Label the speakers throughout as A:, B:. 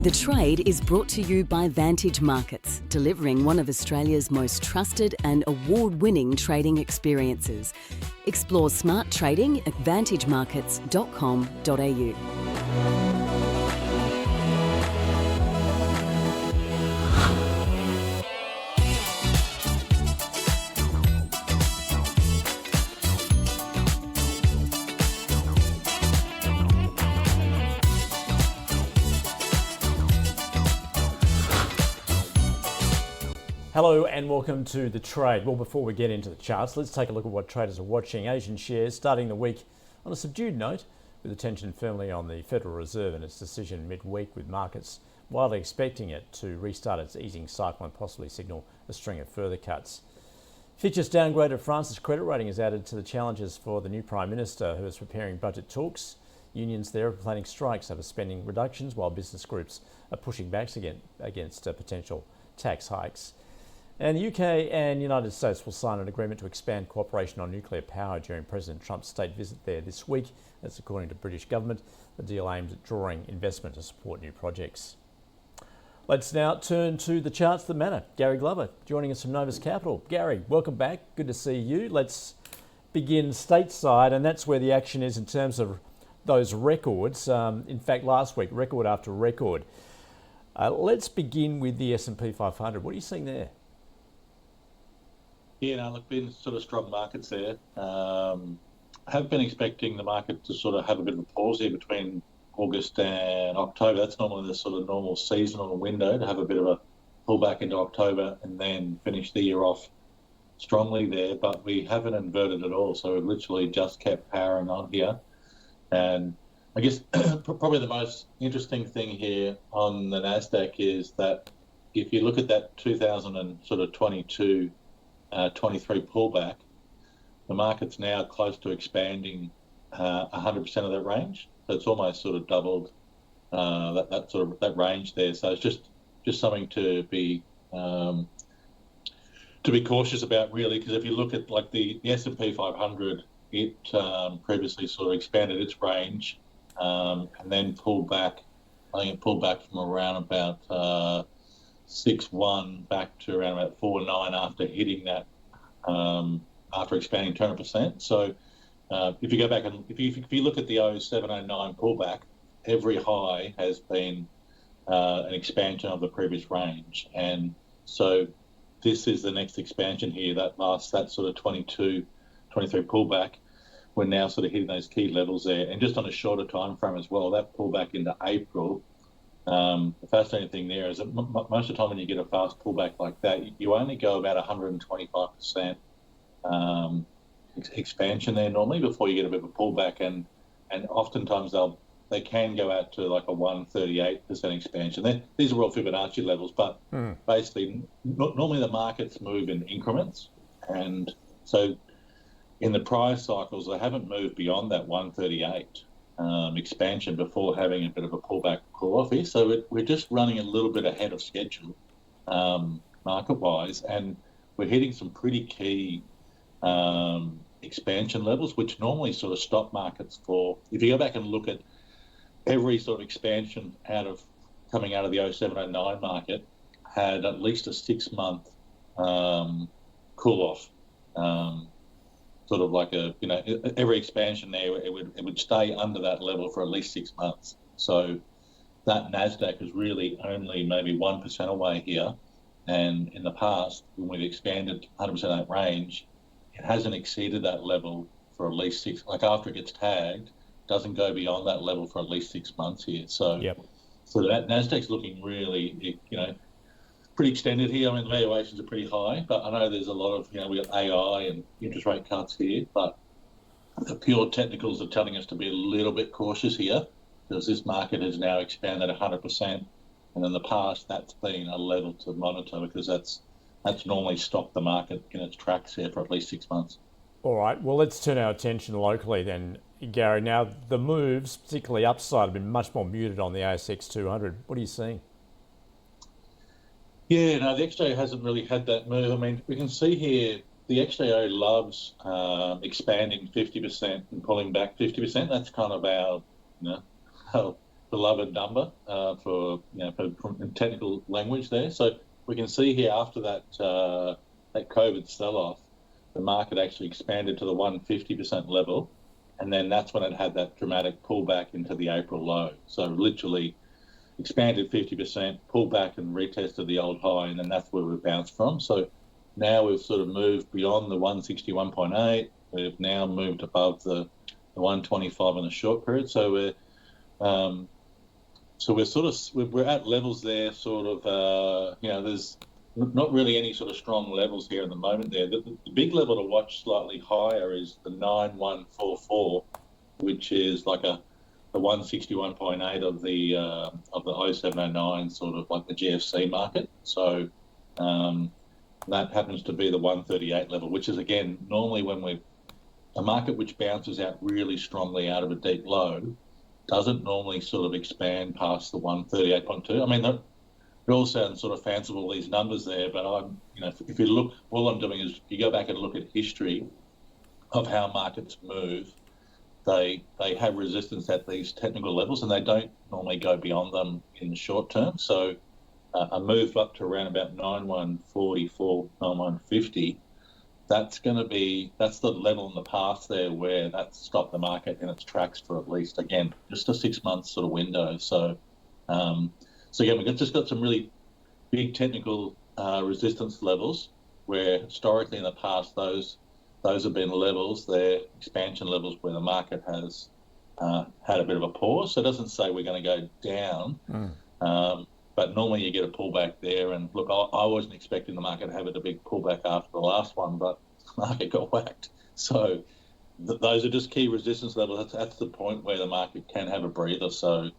A: The Trade is brought to you by Vantage Markets, delivering one of Australia's most trusted and award-winning trading experiences. Explore smart trading at vantagemarkets.com.au.
B: Hello and welcome to The Trade. Well, before we get into the charts, let's take a look at what traders are watching. Asian shares starting the week on a subdued note, with attention firmly on the Federal Reserve and its decision midweek, with markets widely expecting it to restart its easing cycle and possibly signal a string of further cuts. Fitch's downgraded France's credit rating is added to the challenges for the new Prime Minister, who is preparing budget talks. Unions there are planning strikes over spending reductions, while business groups are pushing back against potential tax hikes. And the UK and United States will sign an agreement to expand cooperation on nuclear power during President Trump's state visit there this week. That's according to British government. The deal aims at drawing investment to support new projects. Let's now turn to the charts that matter. Gary Glover joining us from Novus Capital. Gary, welcome back. Good to see you. Let's begin stateside, and that's where the action is in terms of those records. In fact, last week, record after record. Let's begin with the S&P 500. What are you seeing there?
C: Yeah, no, look, been sort of strong markets there. I have been expecting the market to sort of have a bit of a pause here between August and October. That's normally the sort of normal seasonal window to have a bit of a pullback into October and then finish the year off strongly there. But we haven't inverted at all, so we've literally just kept powering on here. And I guess probably the most interesting thing here on the Nasdaq is that if you look at that 2022 23 pullback, the market's now close to expanding 100% of that range. So it's almost sort of doubled that range there. So it's just something to be cautious about, really, because if you look at like the S&P 500, it previously sort of expanded its range and then pulled back. I think it pulled back from around about 6.1 back to around about 4.9 after hitting that, after expanding 200%. So if you go back and if you look at the 0709 pullback, every high has been an expansion of the previous range. And so this is the next expansion here, that sort of 22, 23 pullback. We're now sort of hitting those key levels there. And just on a shorter time frame as well, that pullback into April, the fascinating thing there is that most of the time when you get a fast pullback like that, you only go about 125% expansion there normally before you get a bit of a pullback, and oftentimes they can go out to like a 138% expansion. These are all Fibonacci levels, but basically normally the markets move in increments, and so in the prior cycles they haven't moved beyond that 138 expansion before having a bit of a pullback cool-off here. So we're just running a little bit ahead of schedule market-wise, and we're hitting some pretty key expansion levels, which normally sort of stop markets for, if you go back and look at every sort of expansion coming out of the 0709 market, had at least a 6-month cool-off. Sort of like every expansion there, it would stay under that level for at least 6 months. So that Nasdaq is really only maybe 1% away here. And in the past, when we've expanded 100% of that range, it hasn't exceeded that level for at least like after it gets tagged, doesn't go beyond that level for at least 6 months here. So, so that Nasdaq's looking really, pretty extended here. I mean, the valuations are pretty high, but I know there's a lot of, we've got AI and interest rate cuts here, but the pure technicals are telling us to be a little bit cautious here, because this market has now expanded 100%, and in the past that's been a level to monitor, because that's normally stopped the market in its tracks here for at least 6 months.
B: All right, well, let's turn our attention locally then, Gary. Now, the moves, particularly upside, have been much more muted on the ASX 200. What are you seeing?
C: Yeah, no, the XJO hasn't really had that move. I mean, we can see here the XJO loves expanding 50% and pulling back 50%. That's kind of our beloved number for from technical language there. So we can see here after that that COVID sell-off, the market actually expanded to the 150% level, and then that's when it had that dramatic pullback into the April low. So literally expanded 50%, pulled back and retested the old high, and then that's where we bounced from. So now we've sort of moved beyond the 161.8. We've now moved above the 125 in a short period. So we're at levels there, sort of. There's not really any sort of strong levels here at the moment. There, the big level to watch slightly higher is the 9144, which is like the 161.8 of the 0709, sort of like the GFC market. So that happens to be the 138 level, which is again normally when a market which bounces out really strongly out of a deep low doesn't normally sort of expand past the 138.2. I mean, it all sounds sort of fanciful, these numbers there, but if you look, all I'm doing is you go back and look at history of how markets move. They have resistance at these technical levels, and they don't normally go beyond them in the short term. So a move up to around about 9144, 9150. That's the level in the past there where that's stopped the market in its tracks for at least, again, just a 6 month sort of window. So again, we've just got some really big technical resistance levels where historically in the past those have been levels, they're expansion levels where the market has had a bit of a pause. So it doesn't say we're going to go down. But normally you get a pullback there, and look, I wasn't expecting the market to have a big pullback after the last one, but the market got whacked. So those are just key resistance levels. That's the point where the market can have a breather. So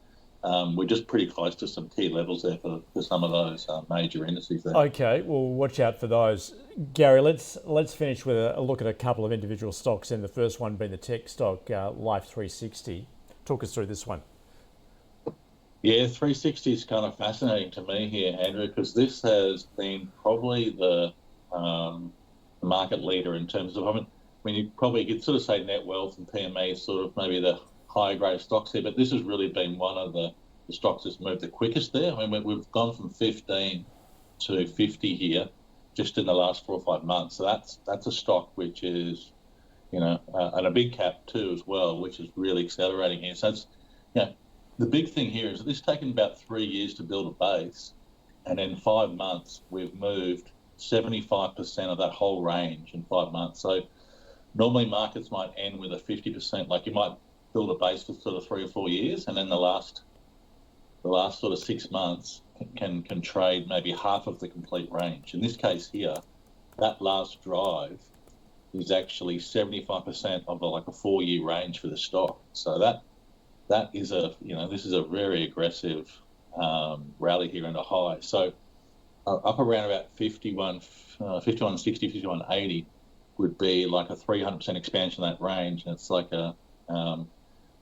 C: we're just pretty close to some key levels there for some of those major indices there.
B: Okay, well, watch out for those. Gary, let's finish with a look at a couple of individual stocks, and the first one being the tech stock, Life360. Talk us through this one.
C: Yeah, 360 is kind of fascinating to me here, Andrew, because this has been probably the market leader in terms of, you probably could sort of say net wealth and PME sort of maybe the higher grade stocks here, but this has really been one of the stocks that's moved the quickest there. I mean, we've gone from 15 to 50 here just in the last 4 or 5 months. So that's a stock which is, and a big cap too as well, which is really accelerating here. So it's, the big thing here is that this has taken about 3 years to build a base, and in 5 months we've moved 75% of that whole range in 5 months. So normally markets might end with a 50%, like you might build a base for sort of 3 or 4 years, and then the last sort of 6 months can trade maybe half of the complete range. In this case here, that last drive is actually 75% of like a 4-year range for the stock. So that is this is a very aggressive rally here into high. So up around about 5160, 5180 would be like a 300% expansion of that range, and it's like and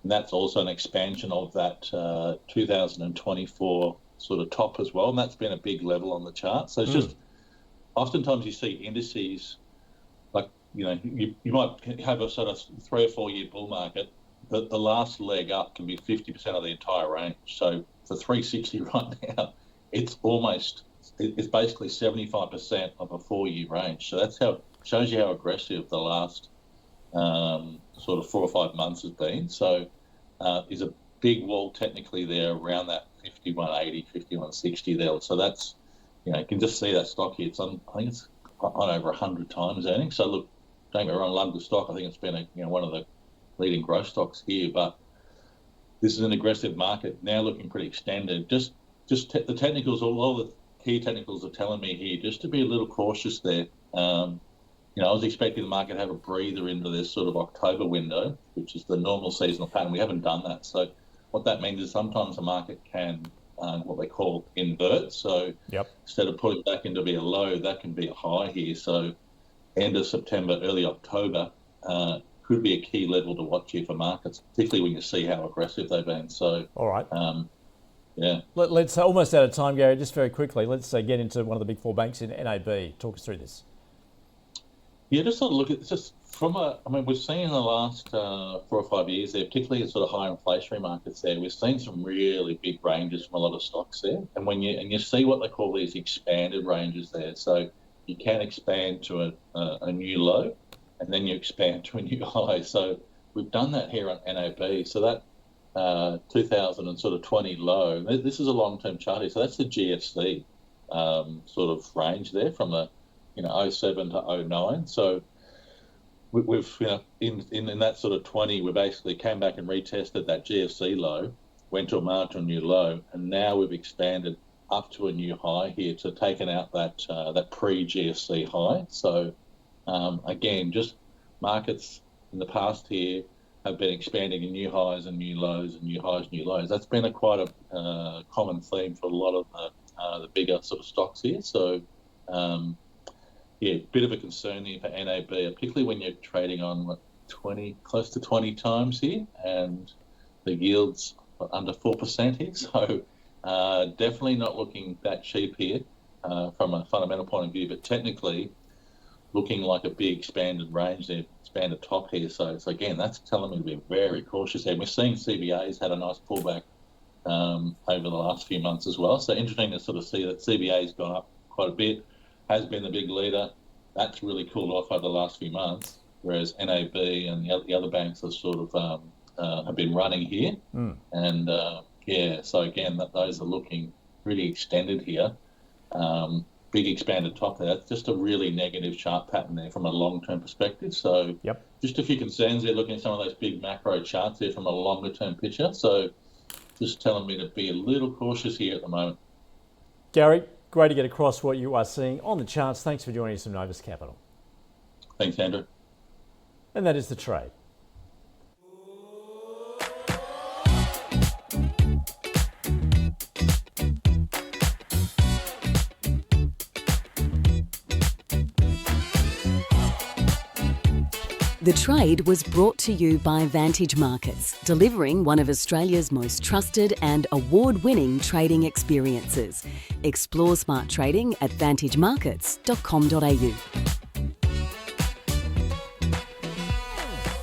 C: that's also an expansion of that 2024 sort of top as well, and that's been a big level on the chart. So it's just oftentimes you see indices like you might have a sort of 3 or 4 year bull market. The last leg up can be 50% of the entire range. So for 360 right now, it's basically 75% of a 4-year range. So that's shows you how aggressive the last sort of 4 or 5 months has been. So there's a big wall technically there around that 5180, 5160 there. So that's, you can just see that stock here. I think it's on over 100 times earnings. So look, don't get me wrong, I love the stock. I think it's been one of the leading growth stocks here, but this is an aggressive market now, looking pretty extended. Just the technicals, all the key technicals are telling me here just to be a little cautious there. I was expecting the market to have a breather into this sort of October window, which is the normal seasonal pattern. We haven't done that. So what that means is sometimes the market can what they call invert. So instead of pulling back into be a low, that can be a high here. So end of September, early October could be a key level to watch here for markets, particularly when you see how aggressive they've been. So,
B: all right.
C: Yeah.
B: Let's almost out of time, Gary. Just very quickly, let's get into one of the big 4 banks in NAB. Talk us through this.
C: Yeah, just sort of look at just We've seen in the last 4 or 5 years there, particularly in sort of high inflationary markets there, we've seen some really big ranges from a lot of stocks there. And you see what they call these expanded ranges there. So you can expand to a new low, and then you expand to a new high. So we've done that here on NAB. So that 2020 low, this is a long-term chart here. So that's the GFC sort of range there from the 07 to 09. So we've in that sort of 20, we basically came back and retested that GFC low, went to a marginal new low, and now we've expanded up to a new high here to taken out that pre-GFC high. So again, just markets in the past here have been expanding in new highs and new lows and new highs, new lows. That's been quite a common theme for a lot of the bigger sort of stocks here. So bit of a concern here for NAB, particularly when you're trading on close to 20 times here, and the yield's under 4% here. So definitely not looking that cheap here from a fundamental point of view, but technically looking like a big expanded range there, expanded top here. So again, that's telling me to be very cautious here. We're seeing CBA's had a nice pullback over the last few months as well. So interesting to sort of see that CBA's gone up quite a bit, has been the big leader. That's really cooled off over the last few months, whereas NAB and the other banks are sort of have been running here. And so again, those are looking really extended here. Big expanded top there. That's just a really negative chart pattern there from a long-term perspective. So just a few concerns there, looking at some of those big macro charts there from a longer-term picture. So just telling me to be a little cautious here at the moment.
B: Gary, great to get across what you are seeing on the charts. Thanks for joining us from Novus Capital.
C: Thanks, Andrew.
B: And that is The Trade.
A: The Trade was brought to you by Vantage Markets, delivering one of Australia's most trusted and award-winning trading experiences. Explore smart trading at vantagemarkets.com.au.